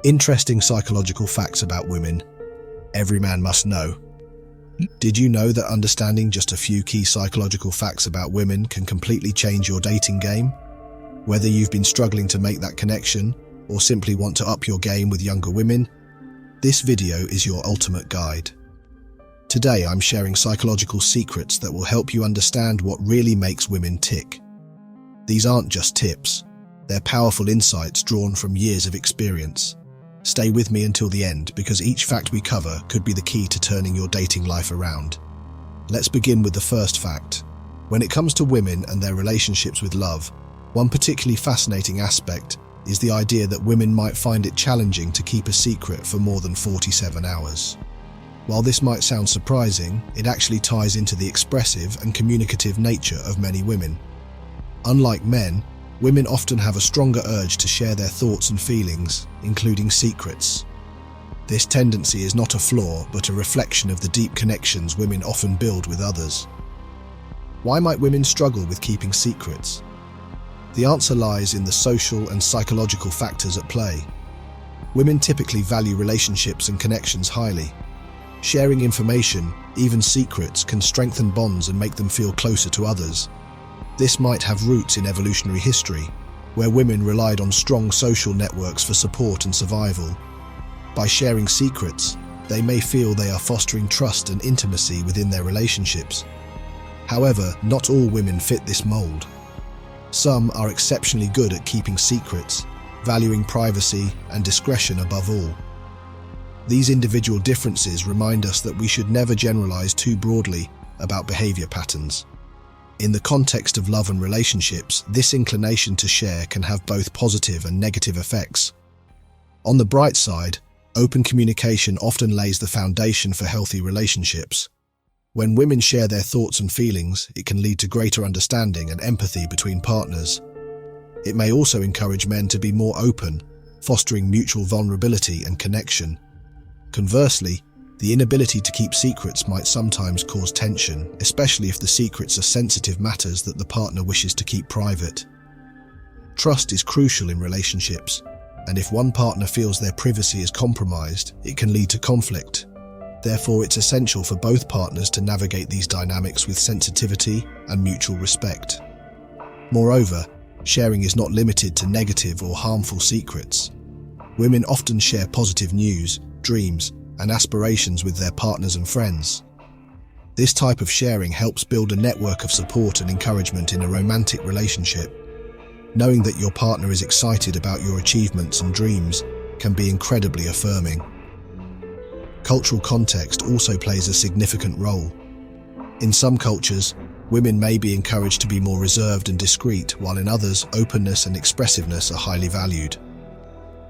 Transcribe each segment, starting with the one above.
Interesting psychological facts about women every man must know. Did you know that understanding just a few key psychological facts about women can completely change your dating game? Whether you've been struggling to make that connection or simply want to up your game with younger women, this video is your ultimate guide. Today I'm sharing psychological secrets that will help you understand what really makes women tick. These aren't just tips, they're powerful insights drawn from years of experience. Stay with me until the end because each fact we cover could be the key to turning your dating life around. Let's begin with the first fact. When it comes to women and their relationships with love, one particularly fascinating aspect is the idea that women might find it challenging to keep a secret for more than 47 hours. While this might sound surprising, it actually ties into the expressive and communicative nature of many women. Unlike men, women often have a stronger urge to share their thoughts and feelings, including secrets. This tendency is not a flaw, but a reflection of the deep connections women often build with others. Why might women struggle with keeping secrets? The answer lies in the social and psychological factors at play. Women typically value relationships and connections highly. Sharing information, even secrets, can strengthen bonds and make them feel closer to others. This might have roots in evolutionary history, where women relied on strong social networks for support and survival. By sharing secrets, they may feel they are fostering trust and intimacy within their relationships. However, not all women fit this mold. Some are exceptionally good at keeping secrets, valuing privacy and discretion above all. These individual differences remind us that we should never generalize too broadly about behavior patterns. In the context of love and relationships, this inclination to share can have both positive and negative effects. On the bright side, open communication often lays the foundation for healthy relationships. When women share their thoughts and feelings, it can lead to greater understanding and empathy between partners. It may also encourage men to be more open, fostering mutual vulnerability and connection. Conversely, the inability to keep secrets might sometimes cause tension, especially if the secrets are sensitive matters that the partner wishes to keep private. Trust is crucial in relationships, and if one partner feels their privacy is compromised, it can lead to conflict. Therefore, it's essential for both partners to navigate these dynamics with sensitivity and mutual respect. Moreover, sharing is not limited to negative or harmful secrets. Women often share positive news, dreams, and aspirations with their partners and friends. This type of sharing helps build a network of support and encouragement in a romantic relationship. Knowing that your partner is excited about your achievements and dreams can be incredibly affirming. Cultural context also plays a significant role. In some cultures, women may be encouraged to be more reserved and discreet, while in others, openness and expressiveness are highly valued.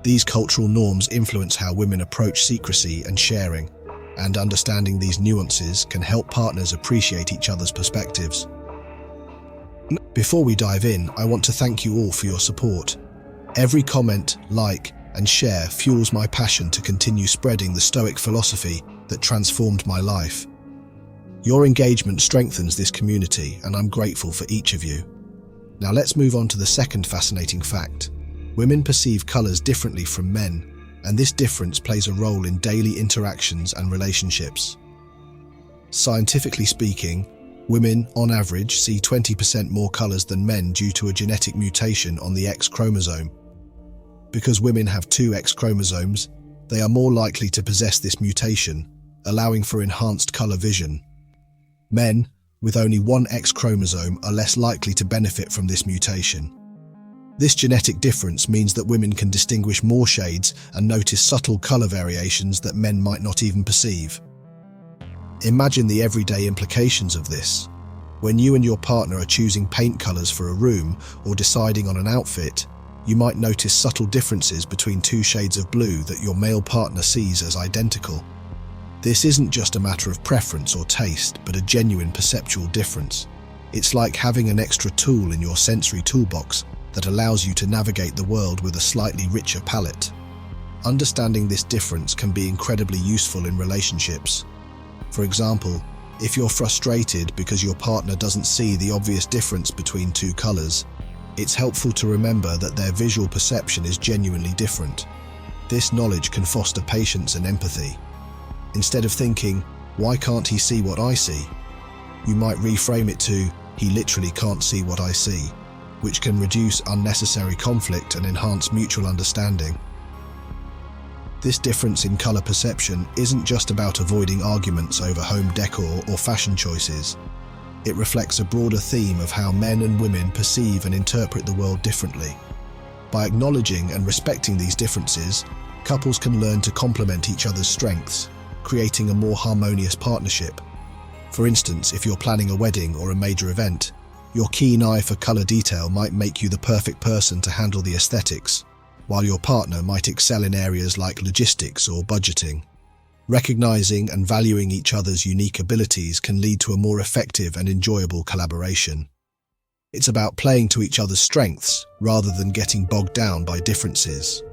These cultural norms influence how women approach secrecy and sharing, and understanding these nuances can help partners appreciate each other's perspectives. Before we dive in, I want to thank you all for your support. Every comment, like, and share fuels my passion to continue spreading the Stoic philosophy that transformed my life. Your engagement strengthens this community, and I'm grateful for each of you. Now let's move on to the second fascinating fact. Women perceive colors differently from men, and this difference plays a role in daily interactions and relationships. Scientifically speaking, women, on average, see 20% more colors than men due to a genetic mutation on the X chromosome. Because women have two X chromosomes, they are more likely to possess this mutation, allowing for enhanced color vision. Men, with only one X chromosome, are less likely to benefit from this mutation. This genetic difference means that women can distinguish more shades and notice subtle color variations that men might not even perceive. Imagine the everyday implications of this. When you and your partner are choosing paint colors for a room or deciding on an outfit, you might notice subtle differences between two shades of blue that your male partner sees as identical. This isn't just a matter of preference or taste, but a genuine perceptual difference. It's like having an extra tool in your sensory toolbox that allows you to navigate the world with a slightly richer palette. Understanding this difference can be incredibly useful in relationships. For example, if you're frustrated because your partner doesn't see the obvious difference between two colors, it's helpful to remember that their visual perception is genuinely different. This knowledge can foster patience and empathy. Instead of thinking, "Why can't he see what I see?" you might reframe it to, "He literally can't see what I see," which can reduce unnecessary conflict and enhance mutual understanding. This difference in color perception isn't just about avoiding arguments over home decor or fashion choices. It reflects a broader theme of how men and women perceive and interpret the world differently. By acknowledging and respecting these differences, couples can learn to complement each other's strengths, creating a more harmonious partnership. For instance, if you're planning a wedding or a major event, your keen eye for color detail might make you the perfect person to handle the aesthetics, while your partner might excel in areas like logistics or budgeting. Recognizing and valuing each other's unique abilities can lead to a more effective and enjoyable collaboration. It's about playing to each other's strengths rather than getting bogged down by differences.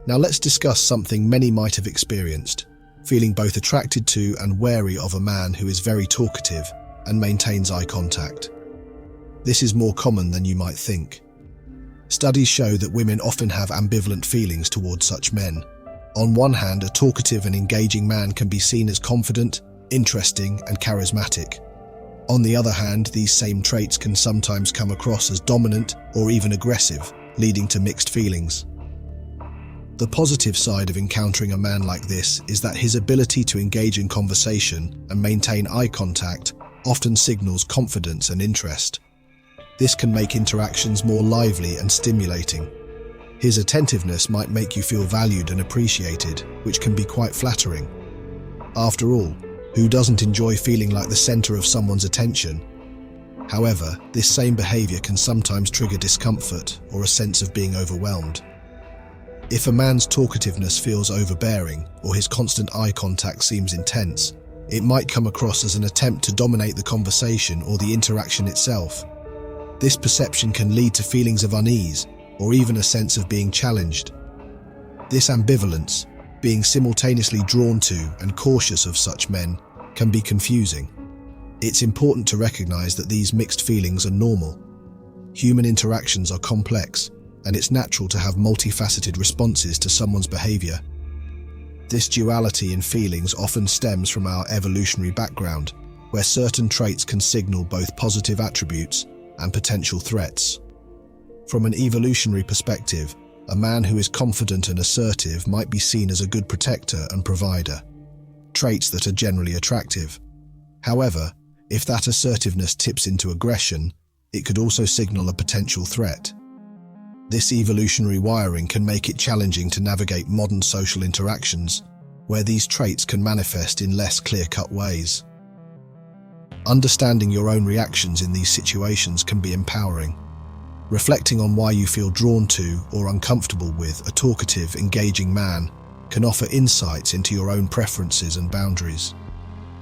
Now let's discuss something many might have experienced: feeling both attracted to and wary of a man who is very talkative and maintains eye contact. This is more common than you might think. Studies show that women often have ambivalent feelings towards such men. On one hand, a talkative and engaging man can be seen as confident, interesting, and charismatic. On the other hand, these same traits can sometimes come across as dominant or even aggressive, leading to mixed feelings. The positive side of encountering a man like this is that his ability to engage in conversation and maintain eye contact often signals confidence and interest. This can make interactions more lively and stimulating. His attentiveness might make you feel valued and appreciated, which can be quite flattering. After all, who doesn't enjoy feeling like the center of someone's attention? However, this same behavior can sometimes trigger discomfort or a sense of being overwhelmed. If a man's talkativeness feels overbearing or his constant eye contact seems intense, it might come across as an attempt to dominate the conversation or the interaction itself. This perception can lead to feelings of unease or even a sense of being challenged. This ambivalence, being simultaneously drawn to and cautious of such men, can be confusing. It's important to recognize that these mixed feelings are normal. Human interactions are complex, and it's natural to have multifaceted responses to someone's behavior. This duality in feelings often stems from our evolutionary background, where certain traits can signal both positive attributes and potential threats. From an evolutionary perspective, a man who is confident and assertive might be seen as a good protector and provider, traits that are generally attractive. However, if that assertiveness tips into aggression, it could also signal a potential threat. This evolutionary wiring can make it challenging to navigate modern social interactions, where these traits can manifest in less clear-cut ways. Understanding your own reactions in these situations can be empowering. Reflecting on why you feel drawn to or uncomfortable with a talkative, engaging man can offer insights into your own preferences and boundaries.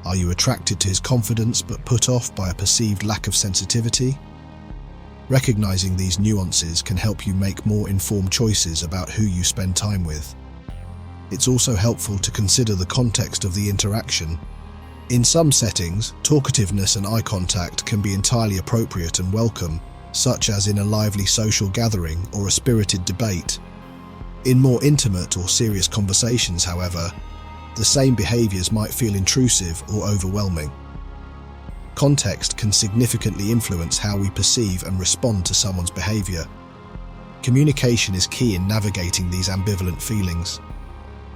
Are you attracted to his confidence but put off by a perceived lack of sensitivity? Recognizing these nuances can help you make more informed choices about who you spend time with. It's also helpful to consider the context of the interaction. In some settings, talkativeness and eye contact can be entirely appropriate and welcome, such as in a lively social gathering or a spirited debate. In more intimate or serious conversations, however, the same behaviors might feel intrusive or overwhelming. Context can significantly influence how we perceive and respond to someone's behavior. Communication is key in navigating these ambivalent feelings.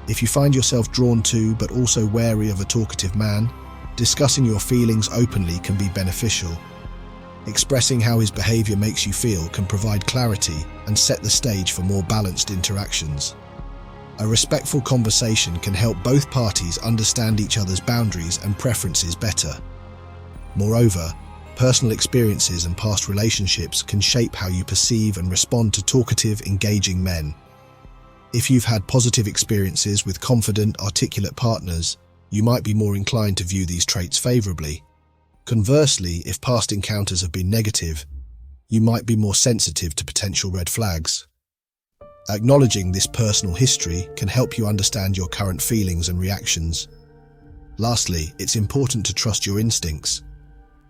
If you find yourself drawn to but also wary of a talkative man, discussing your feelings openly can be beneficial. Expressing how his behavior makes you feel can provide clarity and set the stage for more balanced interactions. A respectful conversation can help both parties understand each other's boundaries and preferences better. Moreover, personal experiences and past relationships can shape how you perceive and respond to talkative, engaging men. If you've had positive experiences with confident, articulate partners, you might be more inclined to view these traits favorably. Conversely, if past encounters have been negative, you might be more sensitive to potential red flags. Acknowledging this personal history can help you understand your current feelings and reactions. Lastly, it's important to trust your instincts.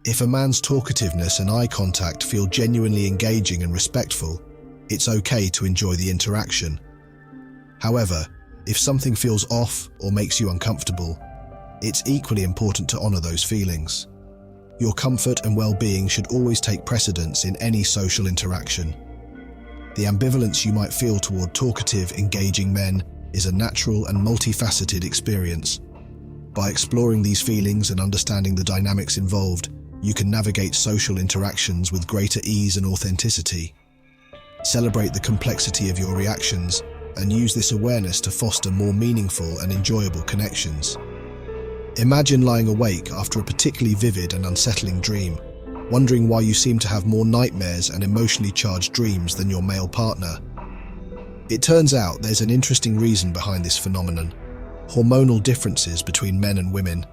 If a man's talkativeness and eye contact feel genuinely engaging and respectful, it's okay to enjoy the interaction. However, if something feels off or makes you uncomfortable, it's equally important to honor those feelings. Your comfort and well-being should always take precedence in any social interaction. The ambivalence you might feel toward talkative, engaging men is a natural and multifaceted experience. By exploring these feelings and understanding the dynamics involved, you can navigate social interactions with greater ease and authenticity. Celebrate the complexity of your reactions and use this awareness to foster more meaningful and enjoyable connections. Imagine lying awake after a particularly vivid and unsettling dream, wondering why you seem to have more nightmares and emotionally charged dreams than your male partner. It turns out there's an interesting reason behind this phenomenon: hormonal differences between men and women.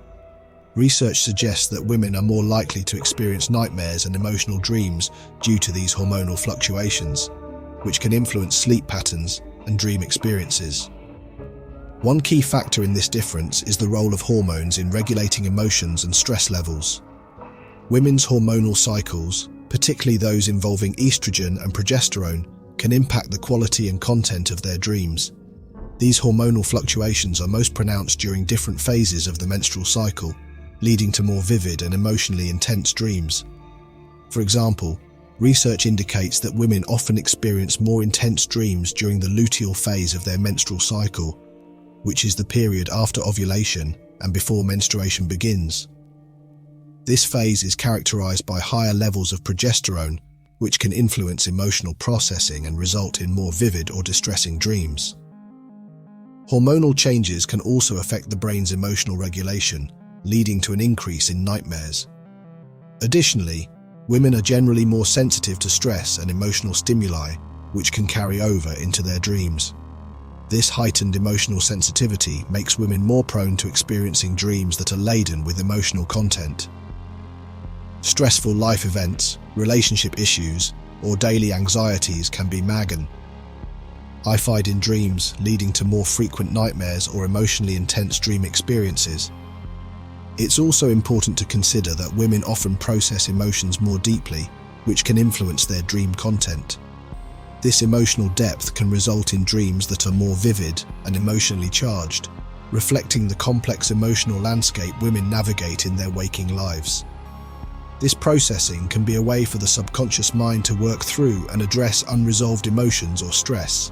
Research suggests that women are more likely to experience nightmares and emotional dreams due to these hormonal fluctuations, which can influence sleep patterns and dream experiences. One key factor in this difference is the role of hormones in regulating emotions and stress levels. Women's hormonal cycles, particularly those involving estrogen and progesterone, can impact the quality and content of their dreams. These hormonal fluctuations are most pronounced during different phases of the menstrual cycle, leading to more vivid and emotionally intense dreams. For example, research indicates that women often experience more intense dreams during the luteal phase of their menstrual cycle, which is the period after ovulation and before menstruation begins. This phase is characterized by higher levels of progesterone, which can influence emotional processing and result in more vivid or distressing dreams. Hormonal changes can also affect the brain's emotional regulation, leading to an increase in nightmares. Additionally, women are generally more sensitive to stress and emotional stimuli, which can carry over into their dreams. This heightened emotional sensitivity makes women more prone to experiencing dreams that are laden with emotional content. Stressful life events, relationship issues, or daily anxieties can be magnified in dreams, leading to more frequent nightmares or emotionally intense dream experiences. It's also important to consider that women often process emotions more deeply, which can influence their dream content. This emotional depth can result in dreams that are more vivid and emotionally charged, reflecting the complex emotional landscape women navigate in their waking lives. This processing can be a way for the subconscious mind to work through and address unresolved emotions or stress.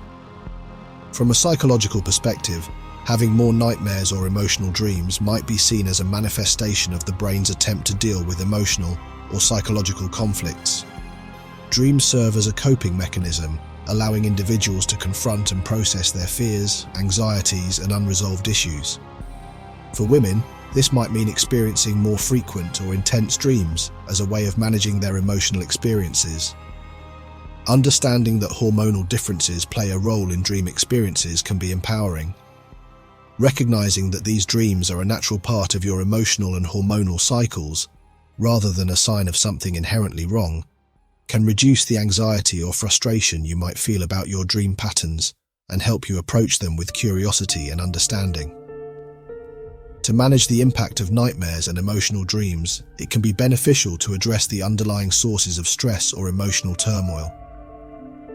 From a psychological perspective, having more nightmares or emotional dreams might be seen as a manifestation of the brain's attempt to deal with emotional or psychological conflicts. Dreams serve as a coping mechanism, allowing individuals to confront and process their fears, anxieties, and unresolved issues. For women, this might mean experiencing more frequent or intense dreams as a way of managing their emotional experiences. Understanding that hormonal differences play a role in dream experiences can be empowering. Recognizing that these dreams are a natural part of your emotional and hormonal cycles, rather than a sign of something inherently wrong, can reduce the anxiety or frustration you might feel about your dream patterns and help you approach them with curiosity and understanding. To manage the impact of nightmares and emotional dreams, it can be beneficial to address the underlying sources of stress or emotional turmoil.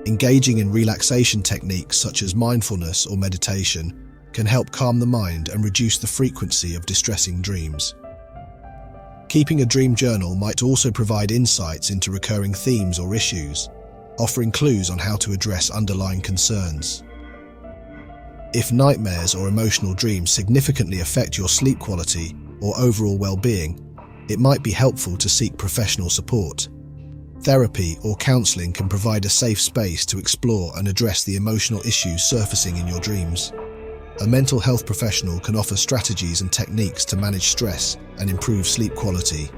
Engaging in relaxation techniques such as mindfulness or meditation can help calm the mind and reduce the frequency of distressing dreams. Keeping a dream journal might also provide insights into recurring themes or issues, offering clues on how to address underlying concerns. If nightmares or emotional dreams significantly affect your sleep quality or overall well-being, it might be helpful to seek professional support. Therapy or counseling can provide a safe space to explore and address the emotional issues surfacing in your dreams. A mental health professional can offer strategies and techniques to manage stress and improve sleep quality.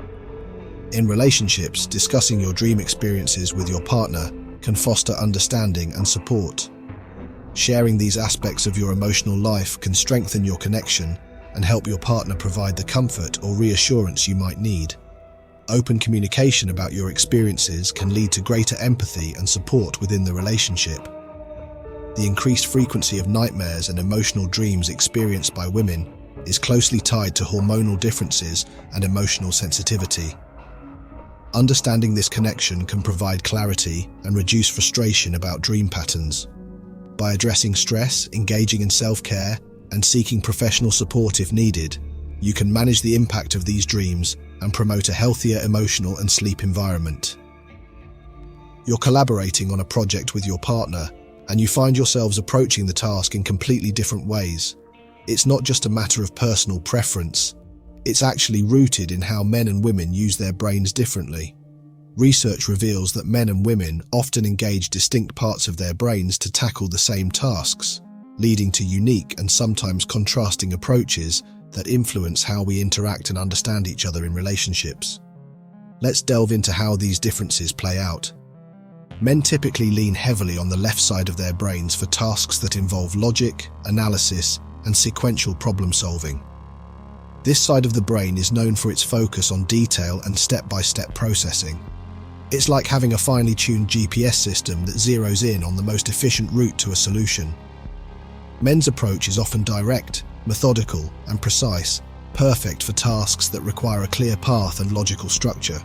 In relationships, discussing your dream experiences with your partner can foster understanding and support. Sharing these aspects of your emotional life can strengthen your connection and help your partner provide the comfort or reassurance you might need. Open communication about your experiences can lead to greater empathy and support within the relationship. The increased frequency of nightmares and emotional dreams experienced by women is closely tied to hormonal differences and emotional sensitivity. Understanding this connection can provide clarity and reduce frustration about dream patterns. By addressing stress, engaging in self-care, and seeking professional support if needed, you can manage the impact of these dreams and promote a healthier emotional and sleep environment. You're collaborating on a project with your partner, and you find yourselves approaching the task in completely different ways. It's not just a matter of personal preference, it's actually rooted in how men and women use their brains differently. Research reveals that men and women often engage distinct parts of their brains to tackle the same tasks, leading to unique and sometimes contrasting approaches that influence how we interact and understand each other in relationships. Let's delve into how these differences play out. Men typically lean heavily on the left side of their brains for tasks that involve logic, analysis, and sequential problem solving. This side of the brain is known for its focus on detail and step-by-step processing. It's like having a finely tuned GPS system that zeroes in on the most efficient route to a solution. Men's approach is often direct, methodical, and precise, perfect for tasks that require a clear path and logical structure.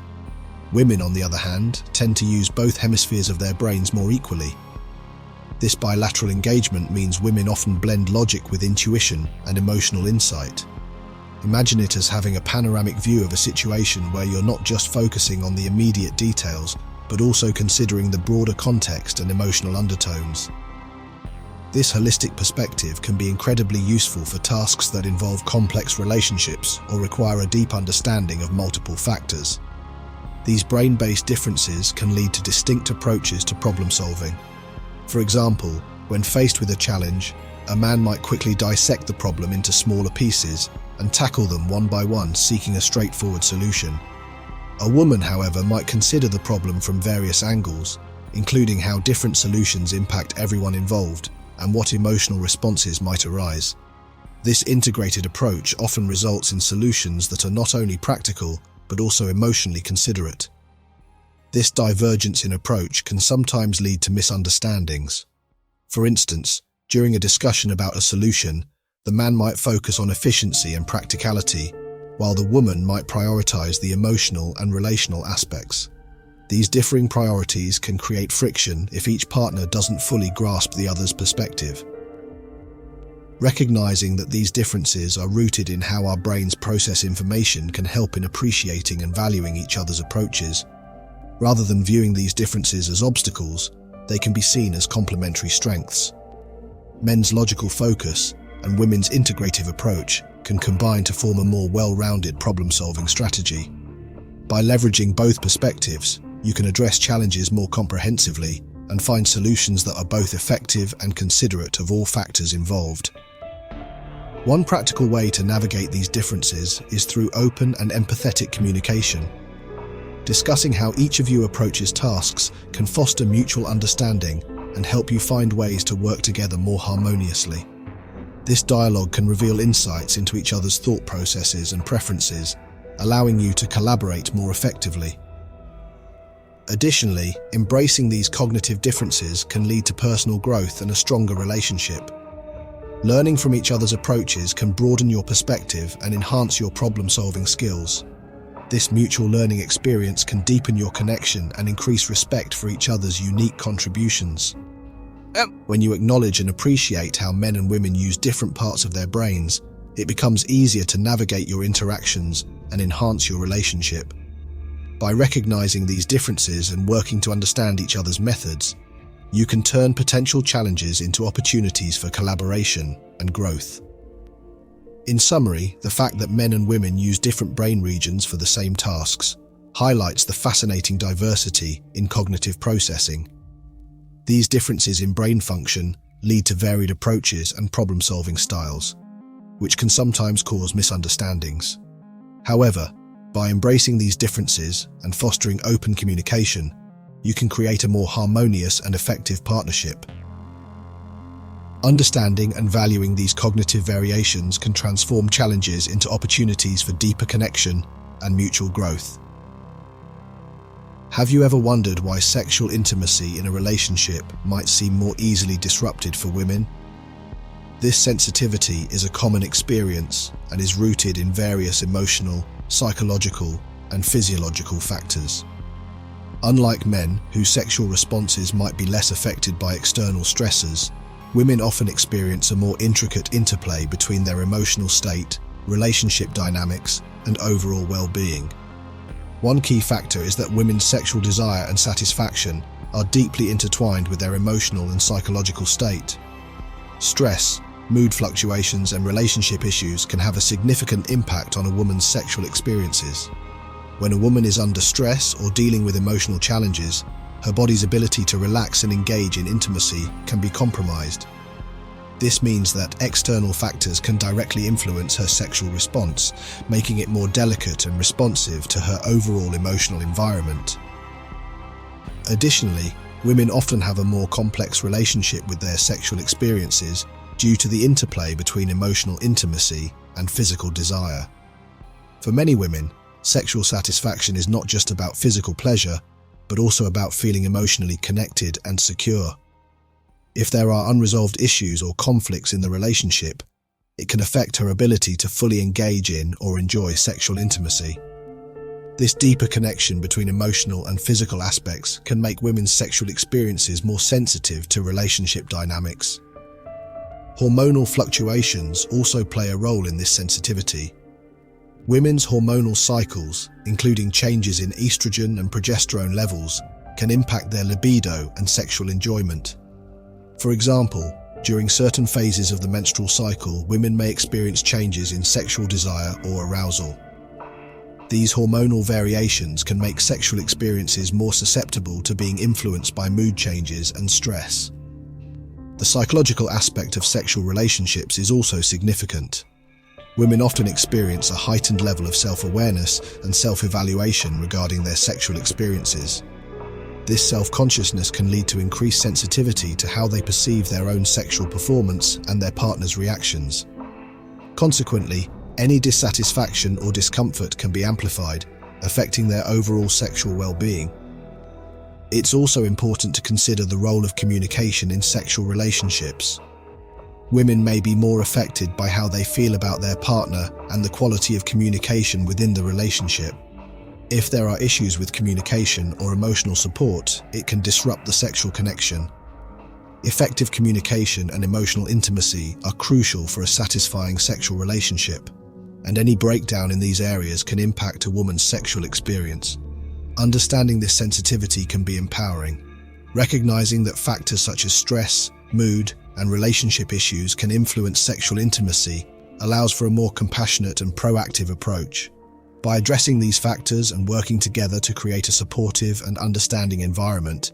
Women, on the other hand, tend to use both hemispheres of their brains more equally. This bilateral engagement means women often blend logic with intuition and emotional insight. Imagine it as having a panoramic view of a situation where you're not just focusing on the immediate details, but also considering the broader context and emotional undertones. This holistic perspective can be incredibly useful for tasks that involve complex relationships or require a deep understanding of multiple factors. These brain-based differences can lead to distinct approaches to problem solving. For example, when faced with a challenge, a man might quickly dissect the problem into smaller pieces and tackle them one by one, seeking a straightforward solution. A woman, however, might consider the problem from various angles, including how different solutions impact everyone involved and what emotional responses might arise. This integrated approach often results in solutions that are not only practical, but also emotionally considerate. This divergence in approach can sometimes lead to misunderstandings. For instance, during a discussion about a solution, the man might focus on efficiency and practicality, while the woman might prioritize the emotional and relational aspects. These differing priorities can create friction if each partner doesn't fully grasp the other's perspective. Recognizing that these differences are rooted in how our brains process information can help in appreciating and valuing each other's approaches. Rather than viewing these differences as obstacles, they can be seen as complementary strengths. Men's logical focus and women's integrative approach can combine to form a more well-rounded problem-solving strategy. By leveraging both perspectives, you can address challenges more comprehensively and find solutions that are both effective and considerate of all factors involved. One practical way to navigate these differences is through open and empathetic communication. Discussing how each of you approaches tasks can foster mutual understanding and help you find ways to work together more harmoniously. This dialogue can reveal insights into each other's thought processes and preferences, allowing you to collaborate more effectively. Additionally, embracing these cognitive differences can lead to personal growth and a stronger relationship. Learning from each other's approaches can broaden your perspective and enhance your problem-solving skills. This mutual learning experience can deepen your connection and increase respect for each other's unique contributions. When you acknowledge and appreciate how men and women use different parts of their brains, it becomes easier to navigate your interactions and enhance your relationship. By recognizing these differences and working to understand each other's methods, you can turn potential challenges into opportunities for collaboration and growth. In summary, the fact that men and women use different brain regions for the same tasks highlights the fascinating diversity in cognitive processing. These differences in brain function lead to varied approaches and problem-solving styles, which can sometimes cause misunderstandings. However, by embracing these differences and fostering open communication, you can create a more harmonious and effective partnership. Understanding and valuing these cognitive variations can transform challenges into opportunities for deeper connection and mutual growth. Have you ever wondered why sexual intimacy in a relationship might seem more easily disrupted for women? This sensitivity is a common experience and is rooted in various emotional, psychological, and physiological factors. Unlike men, whose sexual responses might be less affected by external stressors, women often experience a more intricate interplay between their emotional state, relationship dynamics, and overall well-being. One key factor is that women's sexual desire and satisfaction are deeply intertwined with their emotional and psychological state. Stress, mood fluctuations, and relationship issues can have a significant impact on a woman's sexual experiences. When a woman is under stress or dealing with emotional challenges, her body's ability to relax and engage in intimacy can be compromised. This means that external factors can directly influence her sexual response, making it more delicate and responsive to her overall emotional environment. Additionally, women often have a more complex relationship with their sexual experiences due to the interplay between emotional intimacy and physical desire. For many women, sexual satisfaction is not just about physical pleasure, but also about feeling emotionally connected and secure. If there are unresolved issues or conflicts in the relationship, it can affect her ability to fully engage in or enjoy sexual intimacy. This deeper connection between emotional and physical aspects can make women's sexual experiences more sensitive to relationship dynamics. Hormonal fluctuations also play a role in this sensitivity. Women's hormonal cycles, including changes in estrogen and progesterone levels, can impact their libido and sexual enjoyment. For example, during certain phases of the menstrual cycle, women may experience changes in sexual desire or arousal. These hormonal variations can make sexual experiences more susceptible to being influenced by mood changes and stress. The psychological aspect of sexual relationships is also significant. Women often experience a heightened level of self-awareness and self-evaluation regarding their sexual experiences. This self-consciousness can lead to increased sensitivity to how they perceive their own sexual performance and their partner's reactions. Consequently, any dissatisfaction or discomfort can be amplified, affecting their overall sexual well-being. It's also important to consider the role of communication in sexual relationships. Women may be more affected by how they feel about their partner and the quality of communication within the relationship. If there are issues with communication or emotional support, it can disrupt the sexual connection. Effective communication and emotional intimacy are crucial for a satisfying sexual relationship, and any breakdown in these areas can impact a woman's sexual experience. Understanding this sensitivity can be empowering. Recognizing that factors such as stress, mood, and relationship issues can influence sexual intimacy allows for a more compassionate and proactive approach. By addressing these factors and working together to create a supportive and understanding environment,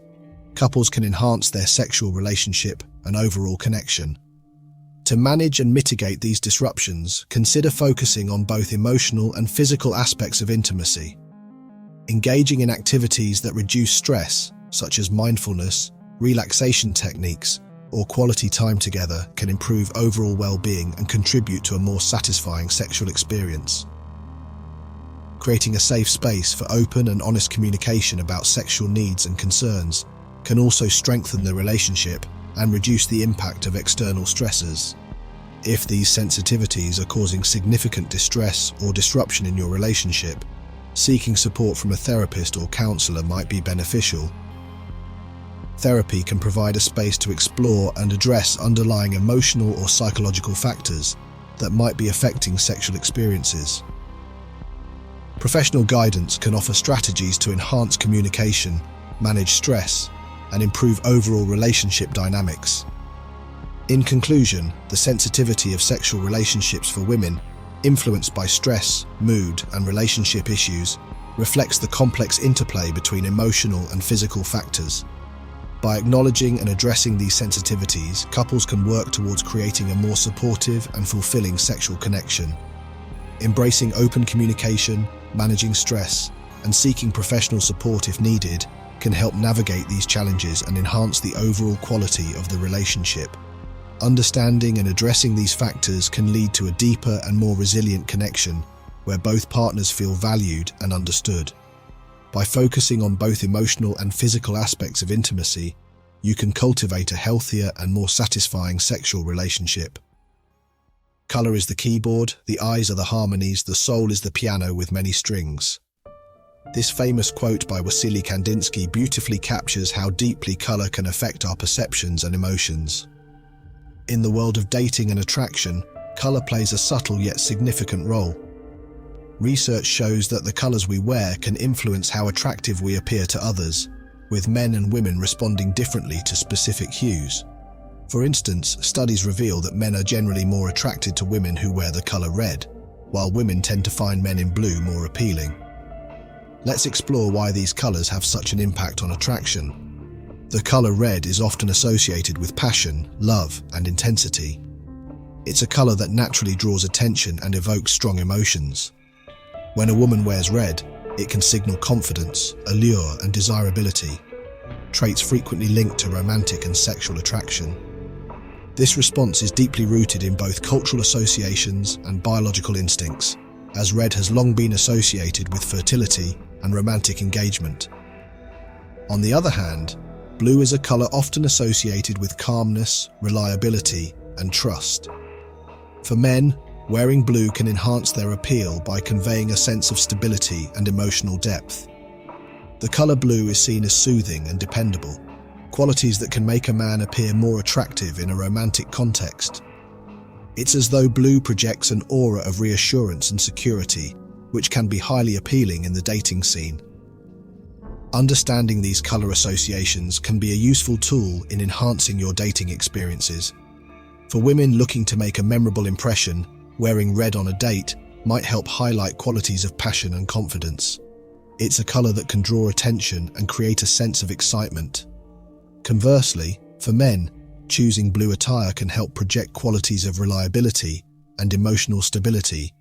couples can enhance their sexual relationship and overall connection. To manage and mitigate these disruptions, consider focusing on both emotional and physical aspects of intimacy. Engaging in activities that reduce stress, such as mindfulness, relaxation techniques, or quality time together, can improve overall well-being and contribute to a more satisfying sexual experience. Creating a safe space for open and honest communication about sexual needs and concerns can also strengthen the relationship and reduce the impact of external stressors. If these sensitivities are causing significant distress or disruption in your relationship, seeking support from a therapist or counselor might be beneficial. Therapy can provide a space to explore and address underlying emotional or psychological factors that might be affecting sexual experiences. Professional guidance can offer strategies to enhance communication, manage stress, and improve overall relationship dynamics. In conclusion, the sensitivity of sexual relationships for women, influenced by stress, mood, and relationship issues, reflects the complex interplay between emotional and physical factors. By acknowledging and addressing these sensitivities, couples can work towards creating a more supportive and fulfilling sexual connection. Embracing open communication, managing stress, and seeking professional support if needed can help navigate these challenges and enhance the overall quality of the relationship. Understanding and addressing these factors can lead to a deeper and more resilient connection where both partners feel valued and understood. By focusing on both emotional and physical aspects of intimacy, you can cultivate a healthier and more satisfying sexual relationship. Color is the keyboard, the eyes are the harmonies, the soul is the piano with many strings. This famous quote by Wassily Kandinsky beautifully captures how deeply color can affect our perceptions and emotions. In the world of dating and attraction, color plays a subtle yet significant role. Research shows that the colors we wear can influence how attractive we appear to others, with men and women responding differently to specific hues. For instance, studies reveal that men are generally more attracted to women who wear the color red, while women tend to find men in blue more appealing. Let's explore why these colors have such an impact on attraction. The color red is often associated with passion, love, and intensity. It's a color that naturally draws attention and evokes strong emotions. When a woman wears red, it can signal confidence, allure, and desirability, traits frequently linked to romantic and sexual attraction. This response is deeply rooted in both cultural associations and biological instincts, as red has long been associated with fertility and romantic engagement. On the other hand, blue is a color often associated with calmness, reliability, and trust. For men, wearing blue can enhance their appeal by conveying a sense of stability and emotional depth. The color blue is seen as soothing and dependable, qualities that can make a man appear more attractive in a romantic context. It's as though blue projects an aura of reassurance and security, which can be highly appealing in the dating scene. Understanding these color associations can be a useful tool in enhancing your dating experiences. For women looking to make a memorable impression, wearing red on a date might help highlight qualities of passion and confidence. It's a color that can draw attention and create a sense of excitement. Conversely, for men, choosing blue attire can help project qualities of reliability and emotional stability,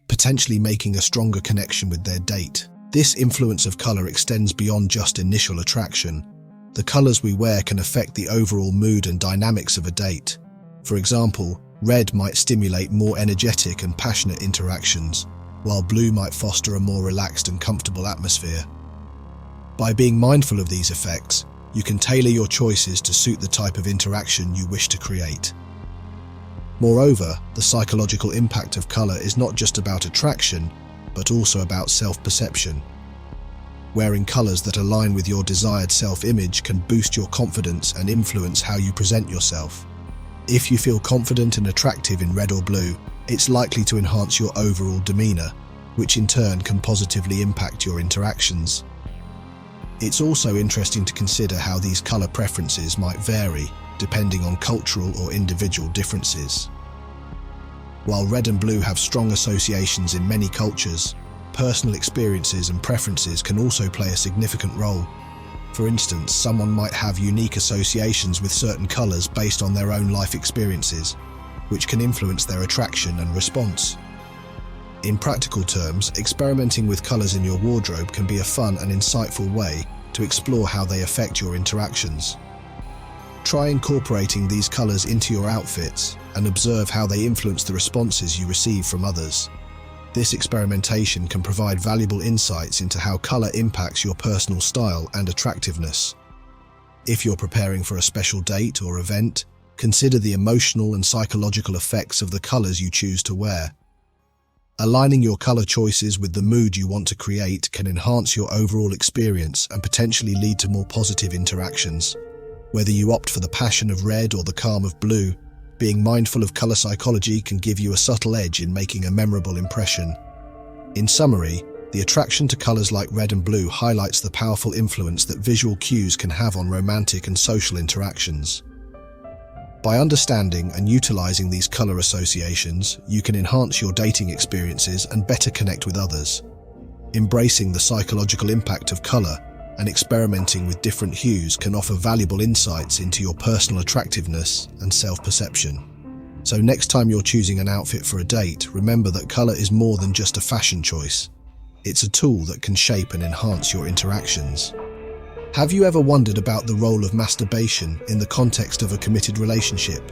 potentially making a stronger connection with their date. This influence of color extends beyond just initial attraction. The colors we wear can affect the overall mood and dynamics of a date. For example, red might stimulate more energetic and passionate interactions, while blue might foster a more relaxed and comfortable atmosphere. By being mindful of these effects, you can tailor your choices to suit the type of interaction you wish to create. Moreover, the psychological impact of color is not just about attraction, but also about self-perception. Wearing colors that align with your desired self-image can boost your confidence and influence how you present yourself. If you feel confident and attractive in red or blue, it's likely to enhance your overall demeanor, which in turn can positively impact your interactions. It's also interesting to consider how these color preferences might vary, depending on cultural or individual differences. While red and blue have strong associations in many cultures, personal experiences and preferences can also play a significant role. For instance, someone might have unique associations with certain colors based on their own life experiences, which can influence their attraction and response. In practical terms, experimenting with colors in your wardrobe can be a fun and insightful way to explore how they affect your interactions. Try incorporating these colors into your outfits and observe how they influence the responses you receive from others. This experimentation can provide valuable insights into how color impacts your personal style and attractiveness. If you're preparing for a special date or event, consider the emotional and psychological effects of the colors you choose to wear. Aligning your color choices with the mood you want to create can enhance your overall experience and potentially lead to more positive interactions. Whether you opt for the passion of red or the calm of blue, being mindful of color psychology can give you a subtle edge in making a memorable impression. In summary, the attraction to colors like red and blue highlights the powerful influence that visual cues can have on romantic and social interactions. By understanding and utilizing these color associations, you can enhance your dating experiences and better connect with others. Embracing the psychological impact of color and experimenting with different hues can offer valuable insights into your personal attractiveness and self-perception. So next time you're choosing an outfit for a date, remember that color is more than just a fashion choice. It's a tool that can shape and enhance your interactions. Have you ever wondered about the role of masturbation in the context of a committed relationship?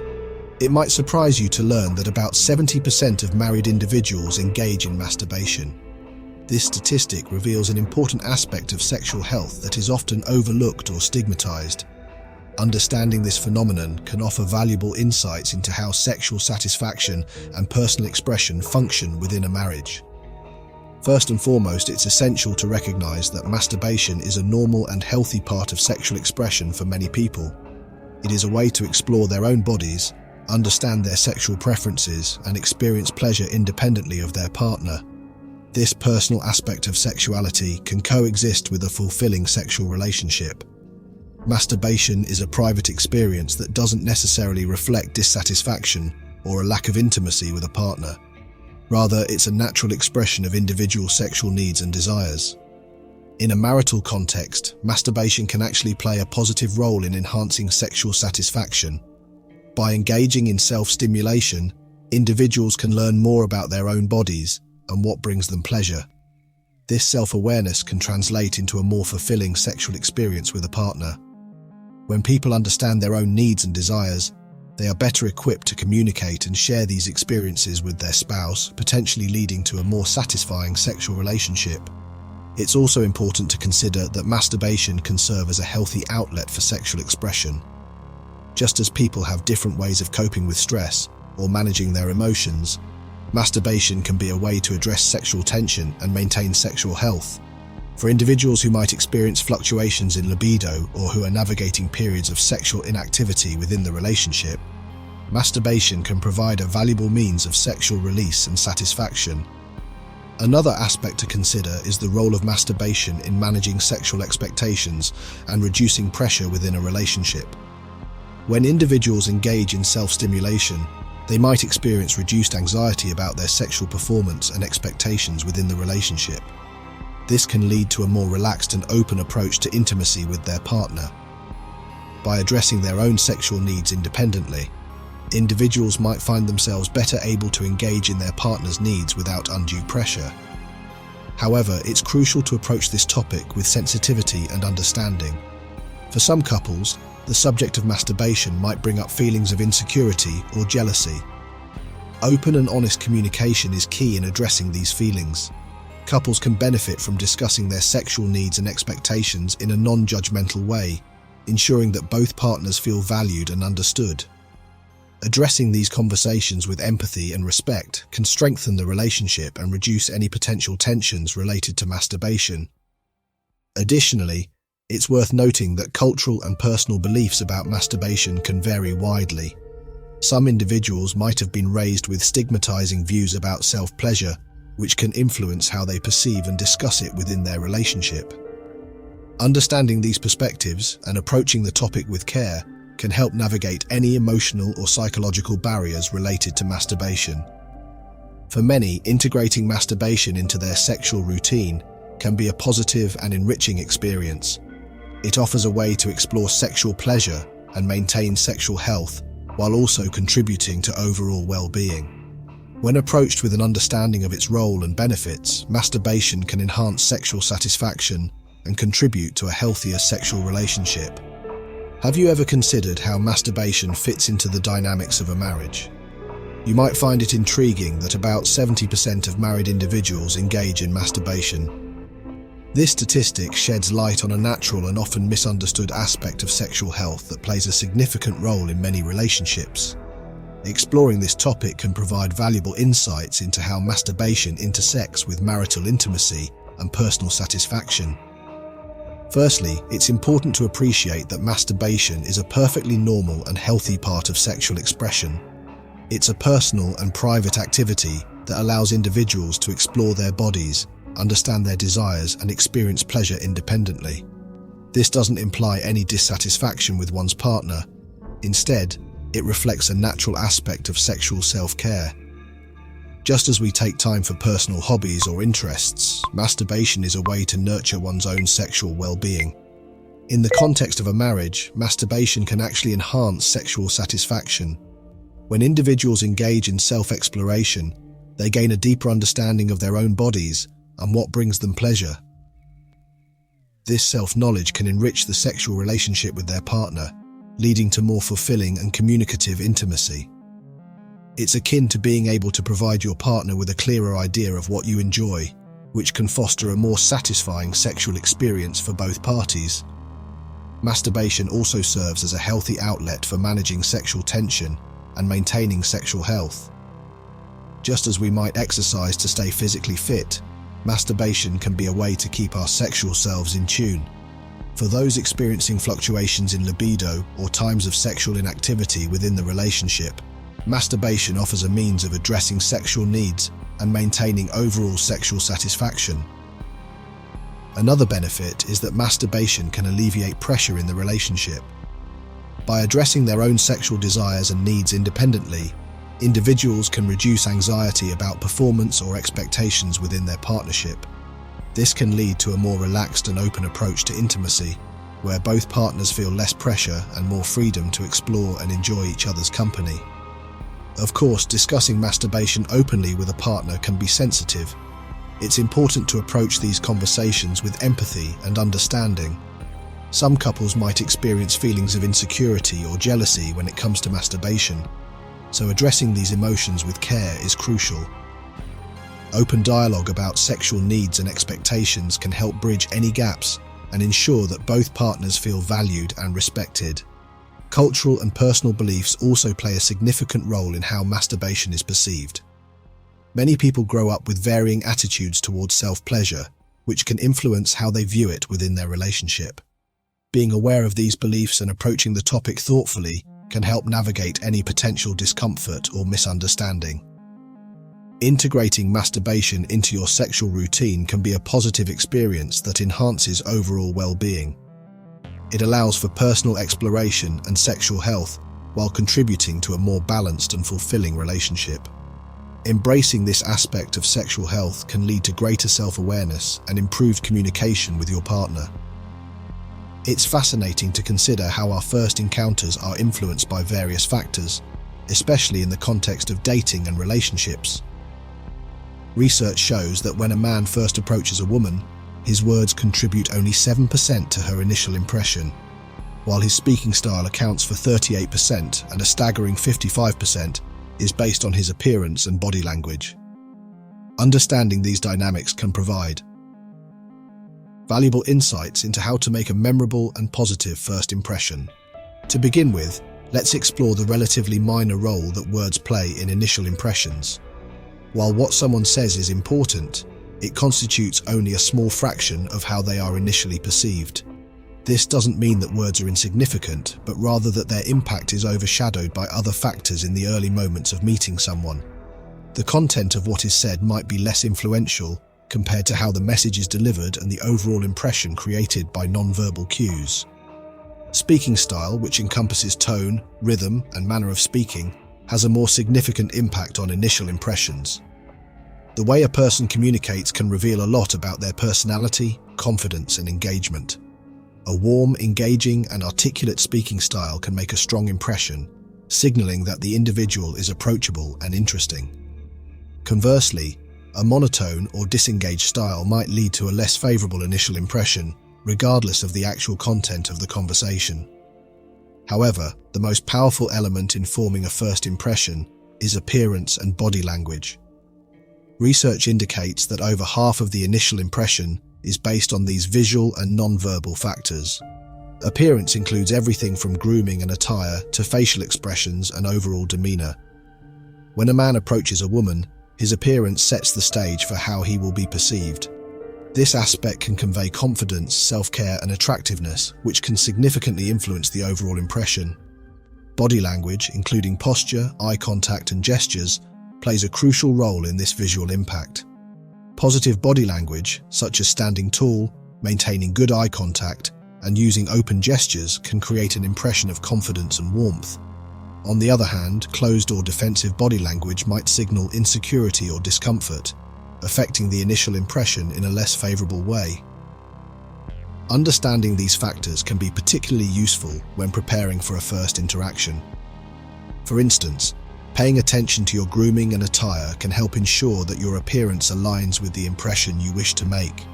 It might surprise you to learn that about 70% of married individuals engage in masturbation. This statistic reveals an important aspect of sexual health that is often overlooked or stigmatized. Understanding this phenomenon can offer valuable insights into how sexual satisfaction and personal expression function within a marriage. First and foremost, it's essential to recognize that masturbation is a normal and healthy part of sexual expression for many people. It is a way to explore their own bodies understand their sexual preferences, and experience pleasure independently of their partner. This personal aspect of sexuality can coexist with a fulfilling sexual relationship. Masturbation is a private experience that doesn't necessarily reflect dissatisfaction or a lack of intimacy with a partner. Rather, it's a natural expression of individual sexual needs and desires. In a marital context, masturbation can actually play a positive role in enhancing sexual satisfaction. By engaging in self-stimulation, individuals can learn more about their own bodies and what brings them pleasure. This self-awareness can translate into a more fulfilling sexual experience with a partner. When people understand their own needs and desires, they are better equipped to communicate and share these experiences with their spouse, potentially leading to a more satisfying sexual relationship. It's also important to consider that masturbation can serve as a healthy outlet for sexual expression. Just as people have different ways of coping with stress or managing their emotions, masturbation can be a way to address sexual tension and maintain sexual health. For individuals who might experience fluctuations in libido or who are navigating periods of sexual inactivity within the relationship, masturbation can provide a valuable means of sexual release and satisfaction. Another aspect to consider is the role of masturbation in managing sexual expectations and reducing pressure within a relationship. When individuals engage in self-stimulation, they might experience reduced anxiety about their sexual performance and expectations within the relationship. This can lead to a more relaxed and open approach to intimacy with their partner. By addressing their own sexual needs independently, individuals might find themselves better able to engage in their partner's needs without undue pressure. However, it's crucial to approach this topic with sensitivity and understanding. For some couples, the subject of masturbation might bring up feelings of insecurity or jealousy. Open and honest communication is key in addressing these feelings. Couples can benefit from discussing their sexual needs and expectations in a non-judgmental way, ensuring that both partners feel valued and understood. Addressing these conversations with empathy and respect can strengthen the relationship and reduce any potential tensions related to masturbation. Additionally, it's worth noting that cultural and personal beliefs about masturbation can vary widely. Some individuals might have been raised with stigmatizing views about self-pleasure, which can influence how they perceive and discuss it within their relationship. Understanding these perspectives and approaching the topic with care can help navigate any emotional or psychological barriers related to masturbation. For many, integrating masturbation into their sexual routine can be a positive and enriching experience. It offers a way to explore sexual pleasure and maintain sexual health while also contributing to overall well-being. When approached with an understanding of its role and benefits, masturbation can enhance sexual satisfaction and contribute to a healthier sexual relationship. Have you ever considered how masturbation fits into the dynamics of a marriage? You might find it intriguing that about 70% of married individuals engage in masturbation. This statistic sheds light on a natural and often misunderstood aspect of sexual health that plays a significant role in many relationships. Exploring this topic can provide valuable insights into how masturbation intersects with marital intimacy and personal satisfaction. Firstly, it's important to appreciate that masturbation is a perfectly normal and healthy part of sexual expression. It's a personal and private activity that allows individuals to explore their bodies, understand their desires, and experience pleasure independently. This doesn't imply any dissatisfaction with one's partner. Instead, it reflects a natural aspect of sexual self-care. Just as we take time for personal hobbies or interests, masturbation is a way to nurture one's own sexual well-being. In the context of a marriage, masturbation can actually enhance sexual satisfaction. When individuals engage in self-exploration, they gain a deeper understanding of their own bodies and what brings them pleasure. This self-knowledge can enrich the sexual relationship with their partner, leading to more fulfilling and communicative intimacy. It's akin to being able to provide your partner with a clearer idea of what you enjoy, which can foster a more satisfying sexual experience for both parties. Masturbation also serves as a healthy outlet for managing sexual tension and maintaining sexual health. Just as we might exercise to stay physically fit, masturbation can be a way to keep our sexual selves in tune. For those experiencing fluctuations in libido or times of sexual inactivity within the relationship, Masturbation offers a means of addressing sexual needs and maintaining overall sexual satisfaction. Another benefit is that masturbation can alleviate pressure in the relationship. By addressing their own sexual desires and needs independently, individuals can reduce anxiety about performance or expectations within their partnership. This can lead to a more relaxed and open approach to intimacy, where both partners feel less pressure and more freedom to explore and enjoy each other's company. Of course, discussing masturbation openly with a partner can be sensitive. It's important to approach these conversations with empathy and understanding. Some couples might experience feelings of insecurity or jealousy when it comes to masturbation, so addressing these emotions with care is crucial. Open dialogue about sexual needs and expectations can help bridge any gaps and ensure that both partners feel valued and respected. Cultural and personal beliefs also play a significant role in how masturbation is perceived. Many people grow up with varying attitudes towards self-pleasure, which can influence how they view it within their relationship. Being aware of these beliefs and approaching the topic thoughtfully can help navigate any potential discomfort or misunderstanding. Integrating masturbation into your sexual routine can be a positive experience that enhances overall well-being. It allows for personal exploration and sexual health while contributing to a more balanced and fulfilling relationship. Embracing this aspect of sexual health can lead to greater self-awareness and improved communication with your partner. It's fascinating to consider how our first encounters are influenced by various factors, especially in the context of dating and relationships. Research shows that when a man first approaches a woman, his words contribute only 7% to her initial impression, while his speaking style accounts for 38% and a staggering 55% is based on his appearance and body language. Understanding these dynamics can provide valuable insights into how to make a memorable and positive first impression. To begin with, let's explore the relatively minor role that words play in initial impressions. While what someone says is important, it constitutes only a small fraction of how they are initially perceived. This doesn't mean that words are insignificant, but rather that their impact is overshadowed by other factors in the early moments of meeting someone. The content of what is said might be less influential compared to how the message is delivered and the overall impression created by non-verbal cues. Speaking style, which encompasses tone, rhythm, and manner of speaking, has a more significant impact on initial impressions. The way a person communicates can reveal a lot about their personality, confidence, and engagement. A warm, engaging, and articulate speaking style can make a strong impression, signaling that the individual is approachable and interesting. Conversely, a monotone or disengaged style might lead to a less favorable initial impression, regardless of the actual content of the conversation. However, the most powerful element in forming a first impression is appearance and body language. Research indicates that over half of the initial impression is based on these visual and non-verbal factors. Appearance includes everything from grooming and attire to facial expressions and overall demeanor. When a man approaches a woman, his appearance sets the stage for how he will be perceived. This aspect can convey confidence, self-care, and attractiveness, which can significantly influence the overall impression. Body language, including posture, eye contact, and gestures, plays a crucial role in this visual impact. Positive body language, such as standing tall, maintaining good eye contact, and using open gestures, can create an impression of confidence and warmth. On the other hand, closed or defensive body language might signal insecurity or discomfort, affecting the initial impression in a less favorable way. Understanding these factors can be particularly useful when preparing for a first interaction. For instance, paying attention to your grooming and attire can help ensure that your appearance aligns with the impression you wish to make.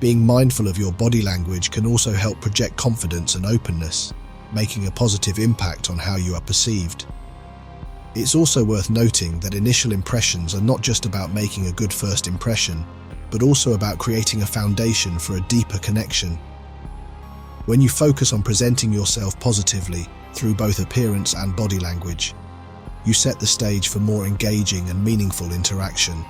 Being mindful of your body language can also help project confidence and openness, making a positive impact on how you are perceived. It's also worth noting that initial impressions are not just about making a good first impression, but also about creating a foundation for a deeper connection. When you focus on presenting yourself positively through both appearance and body language, you set the stage for more engaging and meaningful interaction.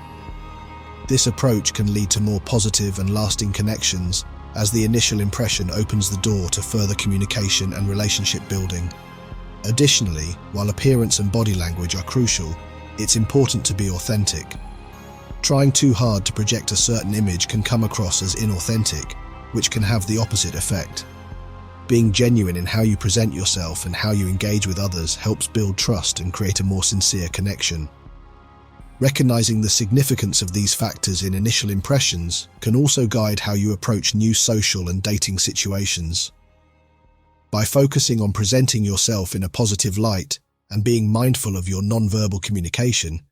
This approach can lead to more positive and lasting connections, as the initial impression opens the door to further communication and relationship building. Additionally, while appearance and body language are crucial, it's important to be authentic. Trying too hard to project a certain image can come across as inauthentic, which can have the opposite effect. Being genuine in how you present yourself and how you engage with others helps build trust and create a more sincere connection. Recognizing the significance of these factors in initial impressions can also guide how you approach new social and dating situations. By focusing on presenting yourself in a positive light and being mindful of your nonverbal communication,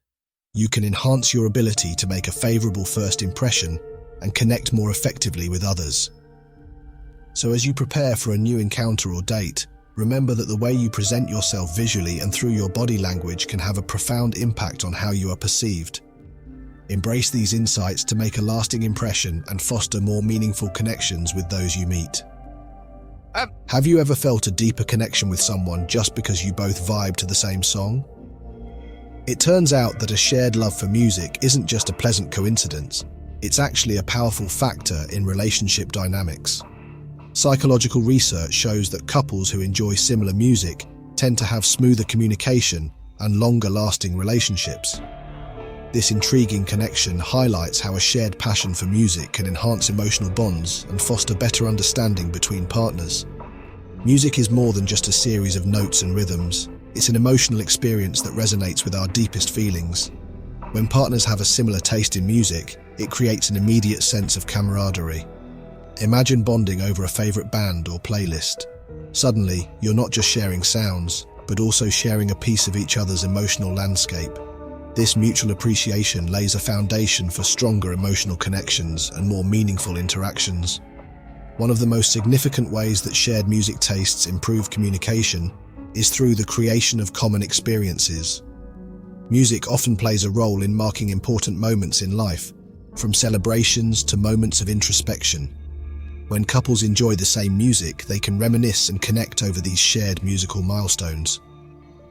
you can enhance your ability to make a favorable first impression and connect more effectively with others. So as you prepare for a new encounter or date, remember that the way you present yourself visually and through your body language can have a profound impact on how you are perceived. Embrace these insights to make a lasting impression and foster more meaningful connections with those you meet. Have you ever felt a deeper connection with someone just because you both vibe to the same song? It turns out that a shared love for music isn't just a pleasant coincidence, it's actually a powerful factor in relationship dynamics. Psychological research shows that couples who enjoy similar music tend to have smoother communication and longer-lasting relationships. This intriguing connection highlights how a shared passion for music can enhance emotional bonds and foster better understanding between partners. Music is more than just a series of notes and rhythms. It's an emotional experience that resonates with our deepest feelings. When partners have a similar taste in music, it creates an immediate sense of camaraderie. Imagine bonding over a favorite band or playlist. Suddenly, you're not just sharing sounds, but also sharing a piece of each other's emotional landscape. This mutual appreciation lays a foundation for stronger emotional connections and more meaningful interactions. One of the most significant ways that shared music tastes improve communication is through the creation of common experiences. Music often plays a role in marking important moments in life, from celebrations to moments of introspection. When couples enjoy the same music, they can reminisce and connect over these shared musical milestones.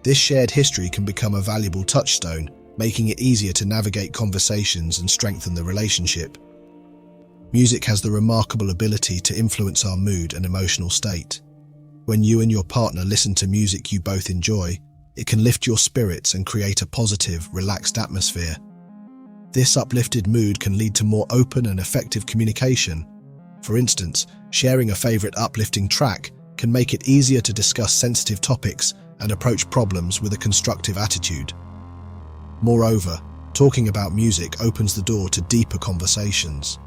This shared history can become a valuable touchstone, making it easier to navigate conversations and strengthen the relationship. Music has the remarkable ability to influence our mood and emotional state. When you and your partner listen to music you both enjoy, it can lift your spirits and create a positive, relaxed atmosphere. This uplifted mood can lead to more open and effective communication. For instance, sharing a favorite uplifting track can make it easier to discuss sensitive topics and approach problems with a constructive attitude. Moreover, talking about music opens the door to deeper conversations.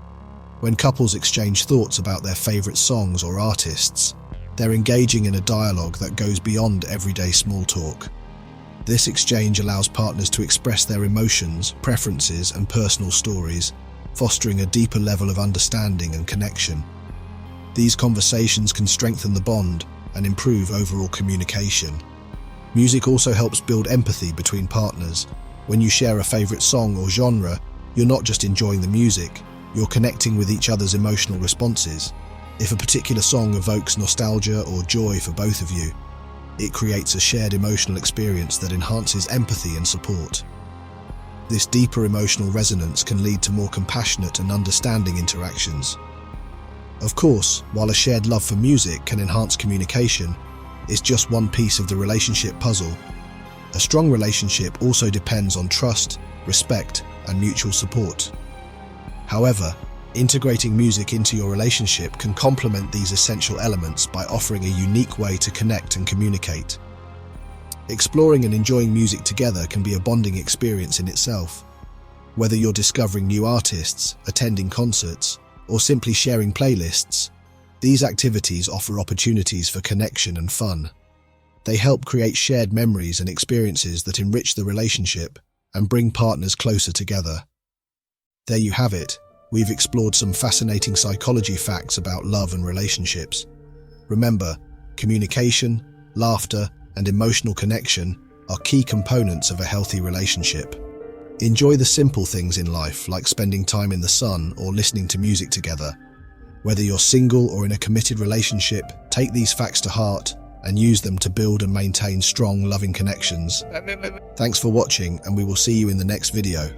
When couples exchange thoughts about their favorite songs or artists, they're engaging in a dialogue that goes beyond everyday small talk. This exchange allows partners to express their emotions, preferences, and personal stories, fostering a deeper level of understanding and connection. These conversations can strengthen the bond and improve overall communication. Music also helps build empathy between partners. When you share a favorite song or genre, you're not just enjoying the music, you're connecting with each other's emotional responses. If a particular song evokes nostalgia or joy for both of you, it creates a shared emotional experience that enhances empathy and support. This deeper emotional resonance can lead to more compassionate and understanding interactions. Of course, while a shared love for music can enhance communication, it's just one piece of the relationship puzzle. A strong relationship also depends on trust, respect, and mutual support. However, integrating music into your relationship can complement these essential elements by offering a unique way to connect and communicate. Exploring and enjoying music together can be a bonding experience in itself. Whether you're discovering new artists, attending concerts, or simply sharing playlists, these activities offer opportunities for connection and fun. They help create shared memories and experiences that enrich the relationship and bring partners closer together. There you have it. We've explored some fascinating psychology facts about love and relationships. Remember, communication, laughter, and emotional connection are key components of a healthy relationship. Enjoy the simple things in life, like spending time in the sun or listening to music together. Whether you're single or in a committed relationship, take these facts to heart and use them to build and maintain strong, loving connections. Thanks for watching, and we will see you in the next video.